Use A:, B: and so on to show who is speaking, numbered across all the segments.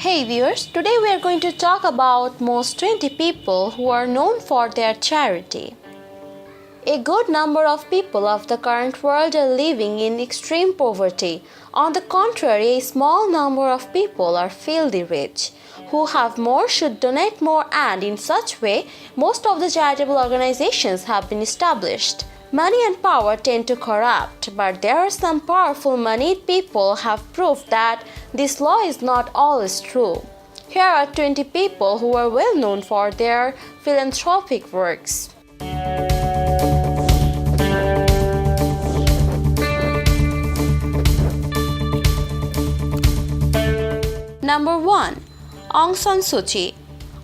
A: Hey viewers, today we are going to talk about most 20 people who are known for their charity. A good number of people of the current world are living in extreme poverty. On the contrary, a small number of people are filthy rich. Who have more should donate more, and in such way, most of the charitable organizations have been established. Money and power tend to corrupt, but there are some powerful moneyed people who have proved that this law is not always true. Here are 20 people who are well known for their philanthropic works. Number 1. Aung San Suu Kyi.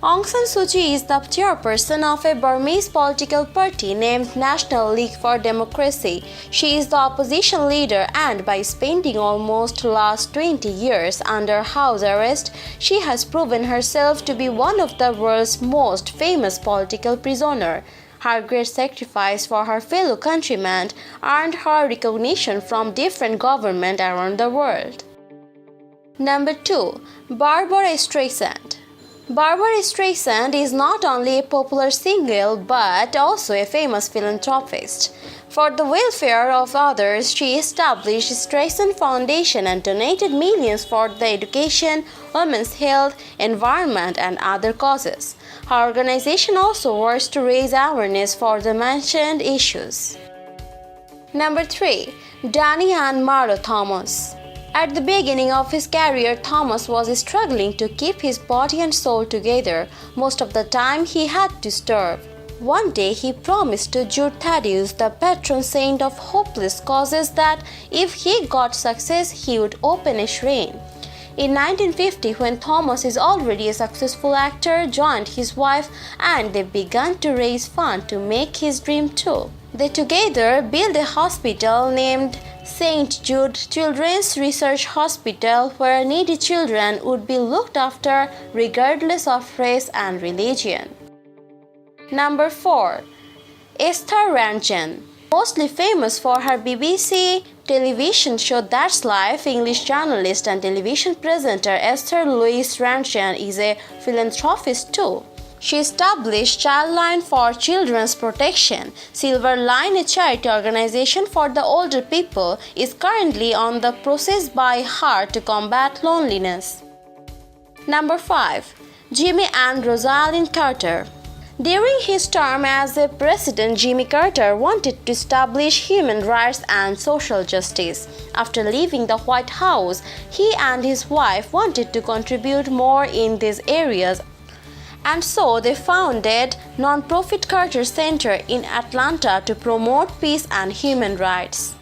A: Aung San Suu Kyi is the chairperson of a Burmese political party named National League for Democracy. She is the opposition leader, and by spending almost the last 20 years under house arrest, she has proven herself to be one of the world's most famous political prisoners. Her great sacrifice for her fellow countrymen earned her recognition from different governments around the world. Number 2. Barbara Streisand. Barbara Streisand is not only a popular singer but also a famous philanthropist. For the welfare of others, she established Streisand Foundation and donated millions for the education, women's health, environment, and other causes. Her organization also works to raise awareness for the mentioned issues. Number 3. Danny and Maro Thomas. At the beginning of his career, Thomas was struggling to keep his body and soul together. Most of the time, he had to starve. One day, he promised to Jude Thaddeus, the patron saint of hopeless causes, that if he got success, he would open a shrine. In 1950, when Thomas is already a successful actor, joined his wife, and they began to raise funds to make his dream true. They together built a hospital named St. Jude Children's Research Hospital, where needy children would be looked after regardless of race and religion. Number 4. Esther Ranjan. Mostly famous for her BBC television show That's Life, English journalist and television presenter Esther Louise Ranjan is a philanthropist too. She established Childline for Children's Protection. Silver Line, a charity organization for the older people, is currently on the process by her to combat loneliness. Number 5. Jimmy and Rosalind Carter. During his term as a president, Jimmy Carter wanted to establish human rights and social justice. After leaving the White House, he and his wife wanted to contribute more in these areas, and so they founded non-profit Carter Center in Atlanta to promote peace and human rights.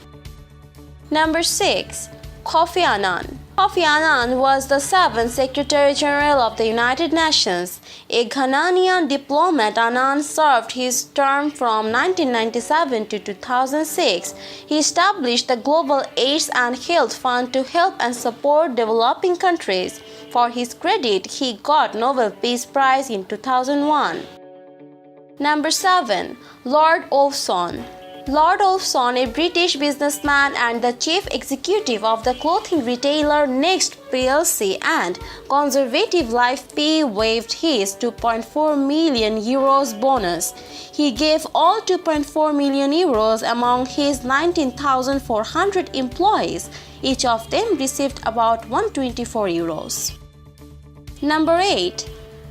A: Number 6. Kofi Annan. Kofi Annan was the 7th Secretary General of the United Nations. A Ghanaian diplomat, Annan served his term from 1997 to 2006. He established the Global AIDS and Health Fund to help and support developing countries. For his credit, he got Nobel Peace Prize in 2001. Number 7. Lord Wolfson. Lord Wolfson, a British businessman and the chief executive of the clothing retailer Next plc and Conservative Life P, waived his €2.4 million bonus. He gave all €2.4 million among his 19,400 employees. Each of them received about €124. Number 8.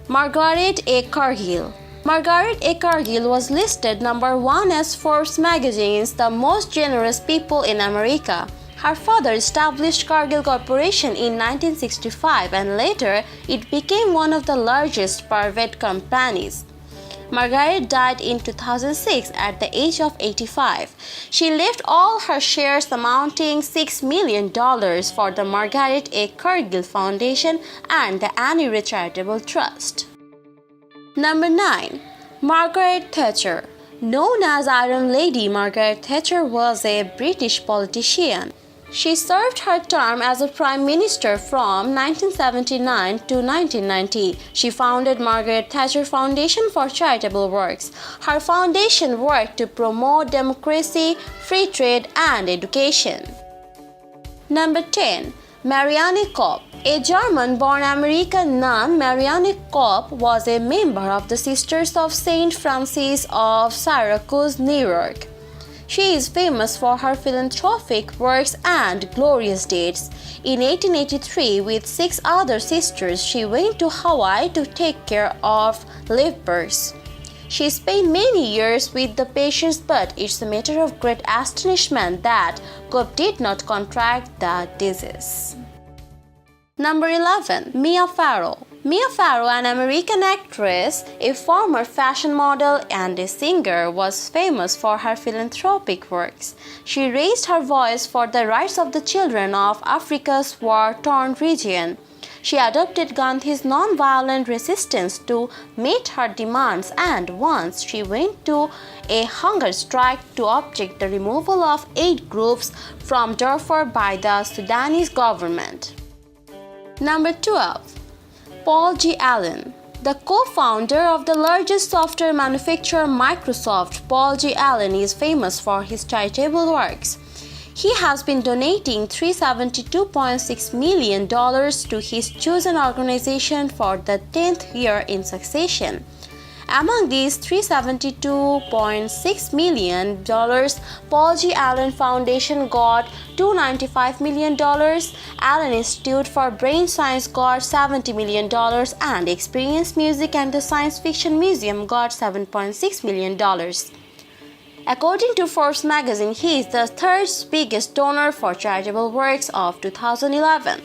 A: Margaret A. Cargill. Margaret A. Cargill was listed number 1 as Forbes magazine's the most generous people in America. Her father established Cargill Corporation in 1965, and later it became one of the largest private companies. Margaret died in 2006 at the age of 85. She left all her shares amounting $6 million for the Margaret A. Cargill Foundation and the Annie Ray Charitable Trust. Number 9. Margaret Thatcher. Known as Iron Lady, Margaret Thatcher was a British politician. She served her term as a Prime Minister from 1979 to 1990. She founded Margaret Thatcher Foundation for Charitable Works. Her foundation worked to promote democracy, free trade, and education. Number 10. Marianne Kopp. A German-born American nun, Marianne Kopp was a member of the Sisters of Saint Francis of Syracuse, New York. She is famous for her philanthropic works and glorious deeds. In 1883, with 6 other sisters, she went to Hawaii to take care of lepers. She spent many years with the patients, but it's a matter of great astonishment that Kopp did not contract the disease. Number 11. Mia Farrow. Mia Farrow, an American actress, a former fashion model, and a singer, was famous for her philanthropic works. She raised her voice for the rights of the children of Africa's war-torn region. She adopted Gandhi's non-violent resistance to meet her demands, and once she went to a hunger strike to object the removal of aid groups from Darfur by the Sudanese government. Number 12. Paul G. Allen. The co-founder of the largest software manufacturer Microsoft, Paul G. Allen, is famous for his charitable works. He has been donating $372.6 million to his chosen organization for the 10th year in succession. Among these $372.6 million, Paul G. Allen Foundation got $295 million, Allen Institute for Brain Science got $70 million, and Experience Music and the Science Fiction Museum got $7.6 million. According to Forbes magazine, he is the 3rd biggest donor for charitable works of 2011.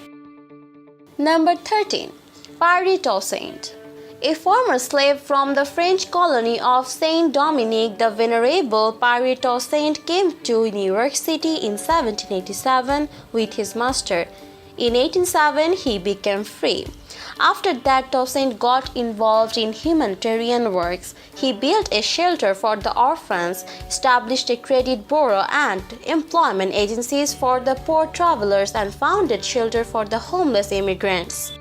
A: Number 13. Pierre Toussaint. A former slave from the French colony of Saint Dominique, the Venerable Pierre Toussaint came to New York City in 1787 with his master. In 1807, he became free. After that, Toussaint got involved in humanitarian works. He built a shelter for the orphans, established a credit bureau and employment agencies for the poor travelers, and founded shelter for the homeless immigrants.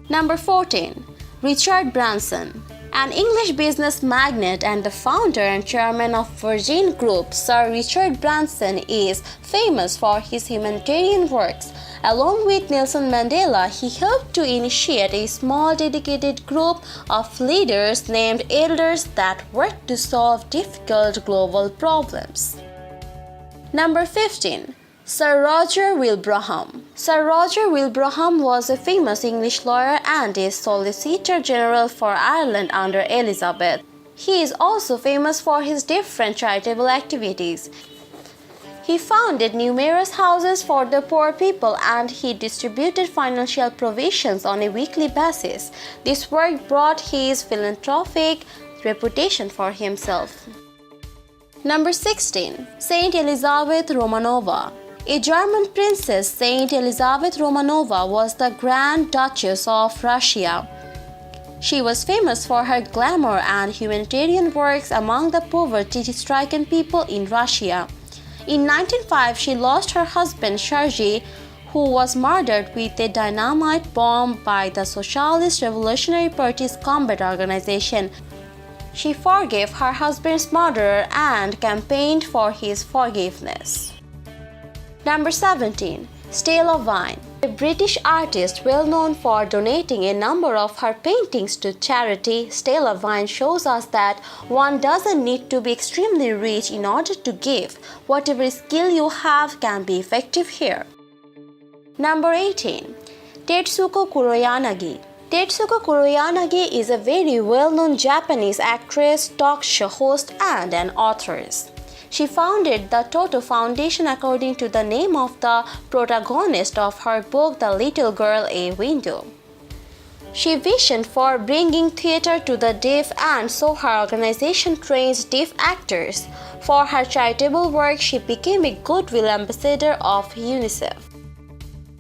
A: Number 14. Richard Branson. An English business magnate and the founder and chairman of Virgin Group, Sir Richard Branson is famous for his humanitarian works. Along with Nelson Mandela, he helped to initiate a small dedicated group of leaders named Elders that worked to solve difficult global problems. Number 15. Sir Roger Wilbraham. Sir Roger Wilbraham was a famous English lawyer and a Solicitor General for Ireland under Elizabeth. He is also famous for his different charitable activities. He founded numerous houses for the poor people and he distributed financial provisions on a weekly basis. This work brought his philanthropic reputation for himself. Number 16. Saint Elizabeth Romanova. A German princess, Saint Elizabeth Romanova, was the Grand Duchess of Russia. She was famous for her glamour and humanitarian works among the poverty-stricken people in Russia. In 1905, she lost her husband Sergei, who was murdered with a dynamite bomb by the Socialist Revolutionary Party's combat organization. She forgave her husband's murderer and campaigned for his forgiveness. Number 17. Stella Vine. A British artist well known for donating a number of her paintings to charity, Stella Vine shows us that one doesn't need to be extremely rich in order to give. Whatever skill you have can be effective here. Number 18. Tetsuko Kuroyanagi. Tetsuko Kuroyanagi is a very well-known Japanese actress, talk show host, and an authoress. She founded the Toto Foundation according to the name of the protagonist of her book The Little Girl, A Window. She visioned for bringing theater to the deaf, and so her organization trains deaf actors. For her charitable work, she became a goodwill ambassador of UNICEF.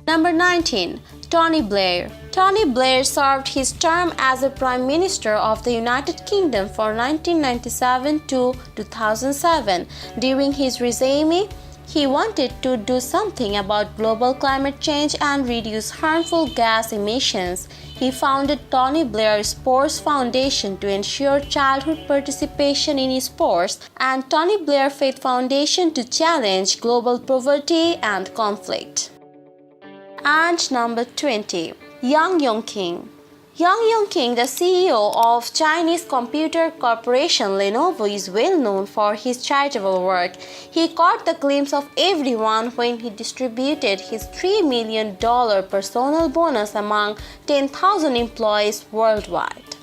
A: Number 19. Tony Blair. Tony Blair served his term as a Prime Minister of the United Kingdom for 1997 to 2007. During his regime, he wanted to do something about global climate change and reduce harmful gas emissions. He founded Tony Blair Sports Foundation to ensure childhood participation in sports and Tony Blair Faith Foundation to challenge global poverty and conflict. And number 20. Yang Yongqing. Yang Yongqing, the CEO of Chinese computer corporation Lenovo, is well known for his charitable work. He caught the glimpse of everyone when he distributed his $3 million personal bonus among 10,000 employees worldwide.